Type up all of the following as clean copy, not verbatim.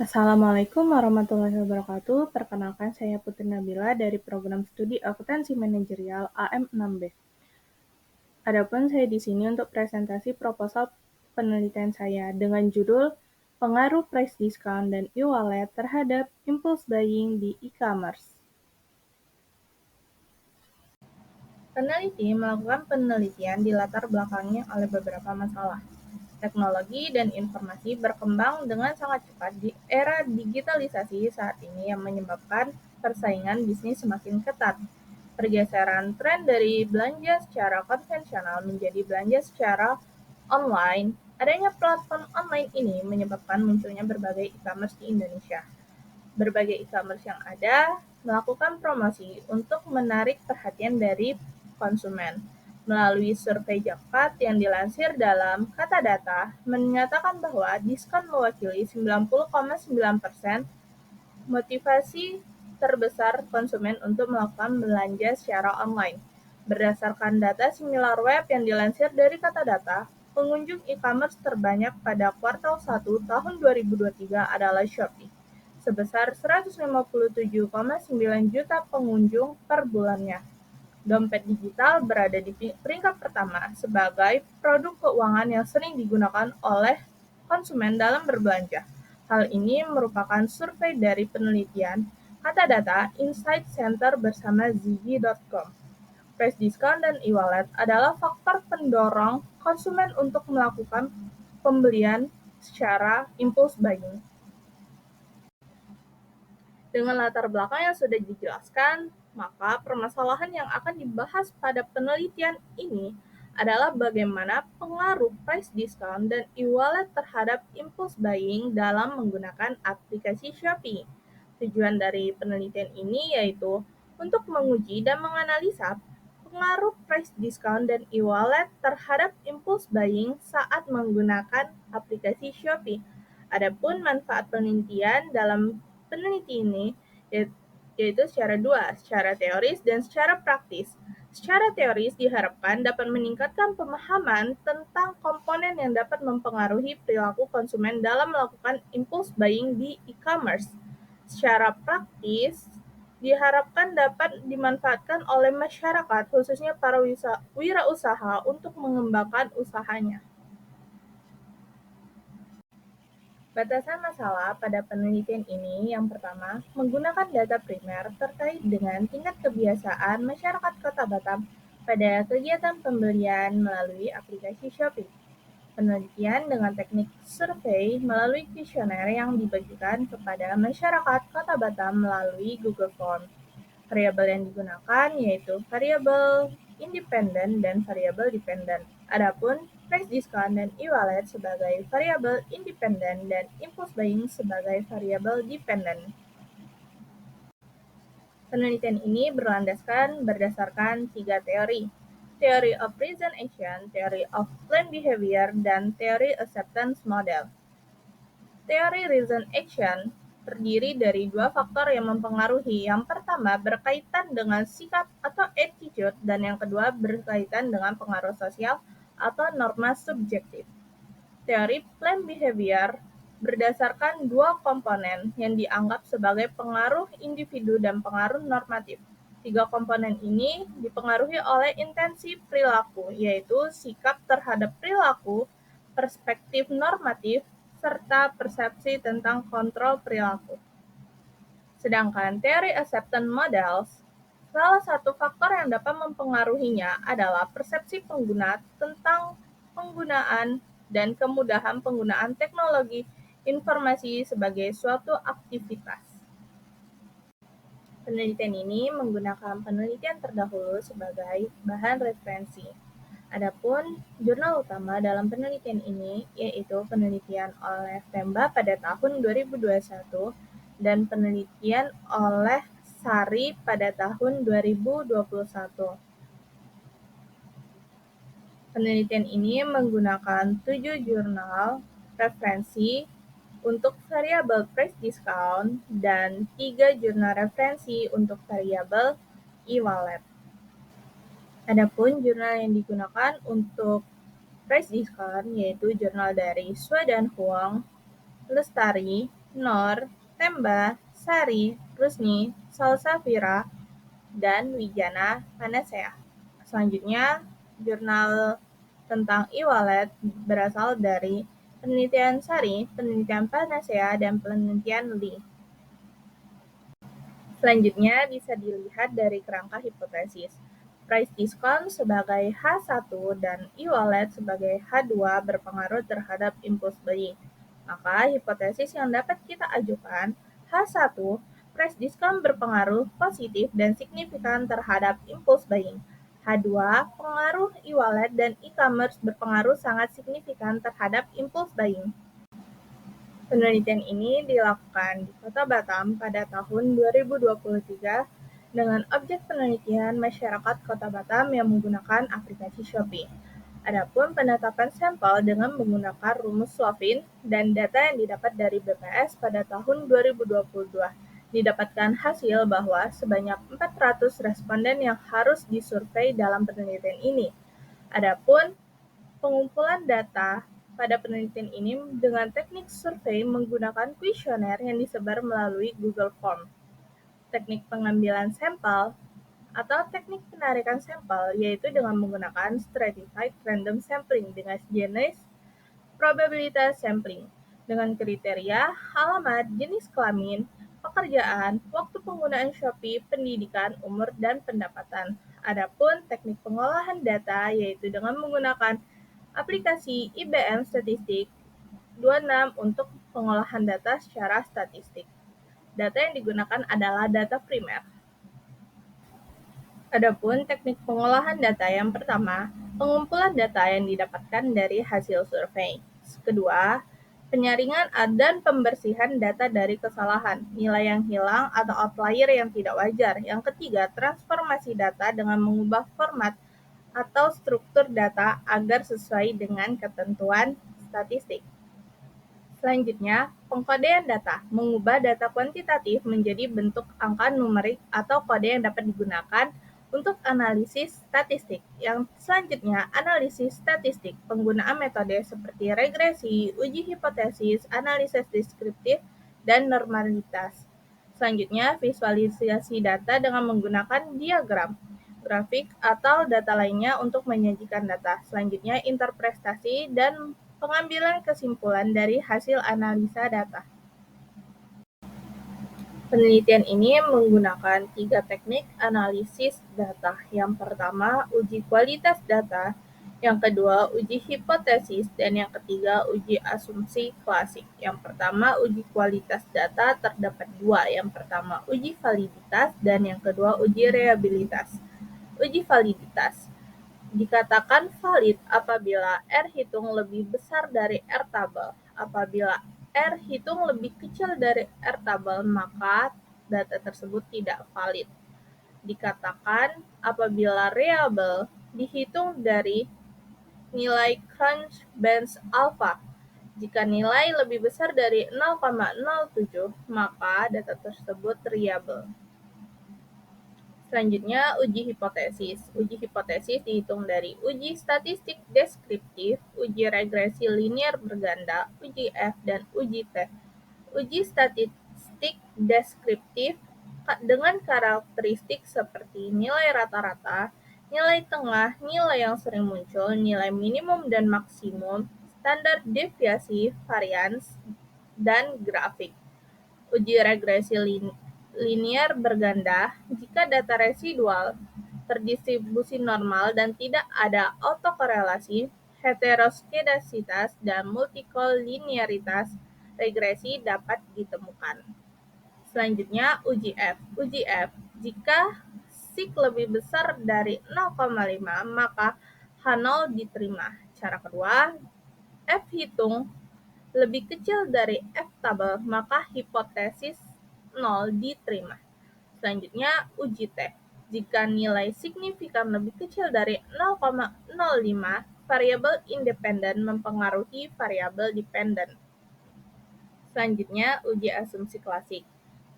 Assalamualaikum warahmatullahi wabarakatuh. Perkenalkan, saya Putri Nabila dari program studi akuntansi manajerial AM6B. Adapun saya di sini untuk presentasi proposal penelitian saya dengan judul Pengaruh Price Discount dan e-wallet terhadap impulse buying di e-commerce. Peneliti melakukan penelitian di latar belakangnya oleh beberapa masalah. Teknologi dan informasi berkembang dengan sangat cepat di era digitalisasi saat ini yang menyebabkan persaingan bisnis semakin ketat. Pergeseran tren dari belanja secara konvensional menjadi belanja secara online, adanya platform online ini menyebabkan munculnya berbagai e-commerce di Indonesia. Berbagai e-commerce yang ada melakukan promosi untuk menarik perhatian dari konsumen. Melalui survei Jakpart yang dilansir dalam Kata Data, menyatakan bahwa diskon mewakili 90,9% motivasi terbesar konsumen untuk melakukan belanja secara online. Berdasarkan data SimilarWeb yang dilansir dari Kata Data, pengunjung e-commerce terbanyak pada kuartal 1 tahun 2023 adalah Shopee, sebesar 157,9 juta pengunjung per bulannya. Dompet digital berada di peringkat pertama sebagai produk keuangan yang sering digunakan oleh konsumen dalam berbelanja. Hal ini merupakan survei dari penelitian Kata Data Insight Center bersama Ziggy.com. Price discount dan e-wallet adalah faktor pendorong konsumen untuk melakukan pembelian secara impulse buying. Dengan latar belakang yang sudah dijelaskan, maka permasalahan yang akan dibahas pada penelitian ini adalah bagaimana pengaruh price discount dan e-wallet terhadap impulse buying dalam menggunakan aplikasi Shopee. Tujuan dari penelitian ini yaitu untuk menguji dan menganalisa pengaruh price discount dan e-wallet terhadap impulse buying saat menggunakan aplikasi Shopee. Adapun manfaat penelitian dalam peneliti ini yaitu secara teoris dan secara praktis. Secara teoris diharapkan dapat meningkatkan pemahaman tentang komponen yang dapat mempengaruhi perilaku konsumen dalam melakukan impulse buying di e-commerce. Secara praktis diharapkan dapat dimanfaatkan oleh masyarakat, khususnya para wirausaha untuk mengembangkan usahanya. Batasan masalah pada penelitian ini yang pertama, menggunakan data primer terkait dengan tingkat kebiasaan masyarakat Kota Batam pada kegiatan pembelian melalui aplikasi Shopee. Penelitian dengan teknik survei melalui kuesioner yang dibagikan kepada masyarakat Kota Batam melalui Google Form. Variabel yang digunakan yaitu variabel independen dan variabel dependen. Adapun price discount dan e-wallet sebagai variabel independen dan impulse buying sebagai variabel dependen. Penelitian ini berlandaskan berdasarkan 3 teori. Theory of Reason Action, Theory of Plan Behavior, dan Theory Acceptance Model. Teori Reason Action terdiri dari 2 faktor yang mempengaruhi. Yang pertama berkaitan dengan sikap atau attitude dan yang kedua berkaitan dengan pengaruh sosial atau norma subjektif. Teori Plan Behavior berdasarkan 2 komponen yang dianggap sebagai pengaruh individu dan pengaruh normatif. 3 komponen ini dipengaruhi oleh intensi perilaku, yaitu sikap terhadap perilaku, perspektif normatif, serta persepsi tentang kontrol perilaku. Sedangkan teori acceptance models, salah satu faktor yang dapat mempengaruhinya adalah persepsi pengguna tentang penggunaan dan kemudahan penggunaan teknologi informasi sebagai suatu aktivitas. Penelitian ini menggunakan penelitian terdahulu sebagai bahan referensi. Adapun jurnal utama dalam penelitian ini yaitu penelitian oleh Pemba pada tahun 2021 dan penelitian oleh Sari pada tahun 2021. Penelitian ini menggunakan 7 jurnal referensi untuk variabel price discount dan 3 jurnal referensi untuk variabel e-wallet. Adapun jurnal yang digunakan untuk price discount yaitu jurnal dari Sue dan Huang, Lestari, Nor, Temba, Sari, Rusni, Salsafira, dan Wijana Panacea. Selanjutnya, jurnal tentang e-wallet berasal dari penelitian Sari, penelitian Panacea, dan penelitian Lee. Selanjutnya bisa dilihat dari kerangka hipotesis. Price discount sebagai H1 dan e-wallet sebagai H2 berpengaruh terhadap impulse buying. Maka hipotesis yang dapat kita ajukan, H1, price discount berpengaruh positif dan signifikan terhadap impulse buying. H2, pengaruh e-wallet dan e-commerce berpengaruh sangat signifikan terhadap impulse buying. Penelitian ini dilakukan di Kota Batam pada tahun 2023 dengan objek penelitian masyarakat Kota Batam yang menggunakan aplikasi Shopee. Adapun penetapan sampel dengan menggunakan rumus Swaffin dan data yang didapat dari BPS pada tahun 2022 didapatkan hasil bahwa sebanyak 400 responden yang harus disurvei dalam penelitian ini. Adapun pengumpulan data pada penelitian ini dengan teknik survei menggunakan kuesioner yang disebar melalui Google Form. Teknik pengambilan sampel atau teknik penarikan sampel yaitu dengan menggunakan stratified random sampling dengan jenis probabilitas sampling dengan kriteria alamat, jenis kelamin, pekerjaan, waktu penggunaan Shopee, pendidikan, umur, dan pendapatan. Adapun teknik pengolahan data yaitu dengan menggunakan aplikasi IBM Statistik 26 untuk pengolahan data secara statistik. Data yang digunakan adalah data primer. Adapun teknik pengolahan data yang pertama, pengumpulan data yang didapatkan dari hasil survei. Kedua, penyaringan dan pembersihan data dari kesalahan, nilai yang hilang atau outlier yang tidak wajar. Yang ketiga, transformasi data dengan mengubah format atau struktur data agar sesuai dengan ketentuan statistik. Selanjutnya, pengkodean data, mengubah data kuantitatif menjadi bentuk angka numerik atau kode yang dapat digunakan untuk analisis statistik. Yang selanjutnya, analisis statistik, penggunaan metode seperti regresi, uji hipotesis, analisis deskriptif, dan normalitas. Selanjutnya, visualisasi data dengan menggunakan diagram, grafik, atau data lainnya untuk menyajikan data. Selanjutnya, interpretasi dan pengambilan kesimpulan dari hasil analisa data. Penelitian ini menggunakan 3 teknik analisis data. Yang pertama, uji kualitas data, yang kedua, uji hipotesis, dan yang ketiga, uji asumsi klasik. Yang pertama, uji kualitas data terdapat 2. Yang pertama, uji validitas, dan yang kedua, uji reliabilitas. Uji validitas dikatakan valid apabila R hitung lebih besar dari R tabel. Apabila R hitung lebih kecil dari R tabel, maka data tersebut tidak valid. Dikatakan apabila reliable dihitung dari nilai Crunch Bench Alpha. Jika nilai lebih besar dari 0,07, maka data tersebut reliable. Selanjutnya, uji hipotesis. Uji hipotesis dihitung dari uji statistik deskriptif, uji regresi linear berganda, uji F, dan uji T. Uji statistik deskriptif dengan karakteristik seperti nilai rata-rata, nilai tengah, nilai yang sering muncul, nilai minimum dan maksimum, standar deviasi, varians, dan grafik. Uji regresi linear berganda jika data residual terdistribusi normal dan tidak ada autokorelasi, heteroskedasitas, dan multikolinearitas, regresi dapat ditemukan. Selanjutnya, uji F. Uji F, jika sig lebih besar dari 0,5, maka H0 diterima. Cara kedua, F hitung lebih kecil dari F tabel, maka hipotesis 0 diterima. Selanjutnya, uji T. Jika nilai signifikan lebih kecil dari 0,05, variabel independen mempengaruhi variabel dependen. Selanjutnya, uji asumsi klasik.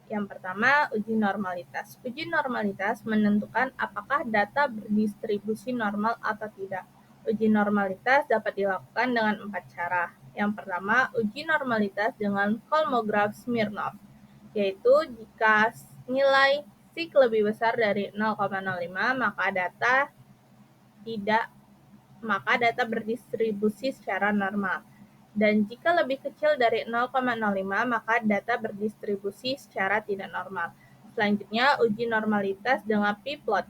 Yang pertama, uji normalitas. Uji normalitas menentukan apakah data berdistribusi normal atau tidak. Uji normalitas dapat dilakukan dengan 4 cara. Yang pertama, uji normalitas dengan Kolmogorov Smirnov, yaitu jika nilai sig lebih besar dari 0,05 maka data berdistribusi secara normal. Dan jika lebih kecil dari 0,05 maka data berdistribusi secara tidak normal. Selanjutnya, uji normalitas dengan p-plot.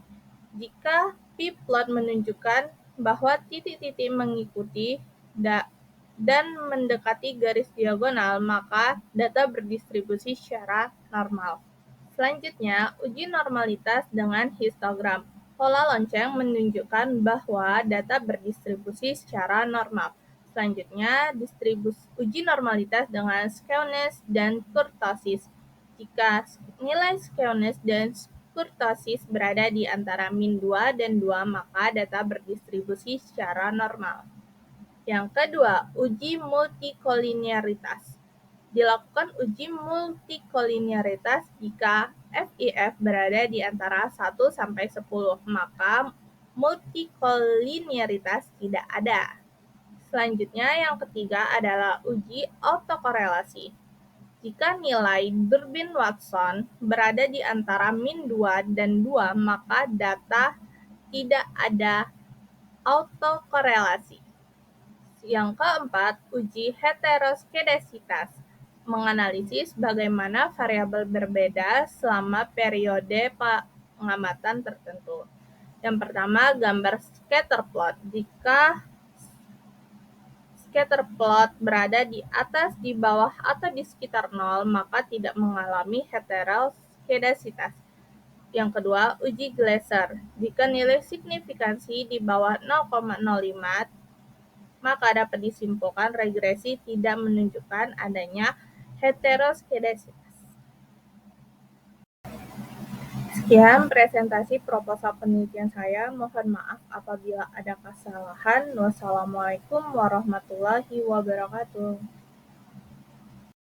Jika p-plot menunjukkan bahwa titik-titik mengikuti dan mendekati garis diagonal, maka data berdistribusi secara normal. Selanjutnya, uji normalitas dengan histogram. Pola lonceng menunjukkan bahwa data berdistribusi secara normal. Selanjutnya, uji normalitas dengan skewness dan kurtosis. Jika nilai skewness dan kurtosis berada di antara min 2 dan 2, maka data berdistribusi secara normal. Yang kedua, uji multikolinearitas. Dilakukan uji multikolinearitas jika FIF berada di antara 1 sampai 10, maka multikolinearitas tidak ada. Selanjutnya, yang ketiga adalah uji autokorelasi. Jika nilai Durbin-Watson berada di antara min 2 dan 2, maka data tidak ada autokorelasi. Yang keempat, uji heteroskedasitas. Menganalisis bagaimana variabel berbeda selama periode pengamatan tertentu. Yang pertama, gambar scatter plot. Jika scatter plot berada di atas, di bawah, atau di sekitar 0, maka tidak mengalami heteroskedasitas. Yang kedua, uji Gleiser. Jika nilai signifikansi di bawah 0,05, maka dapat disimpulkan regresi tidak menunjukkan adanya heteroskedasitas. Sekian presentasi proposal penelitian saya. Mohon maaf apabila ada kesalahan. Wassalamualaikum warahmatullahi wabarakatuh.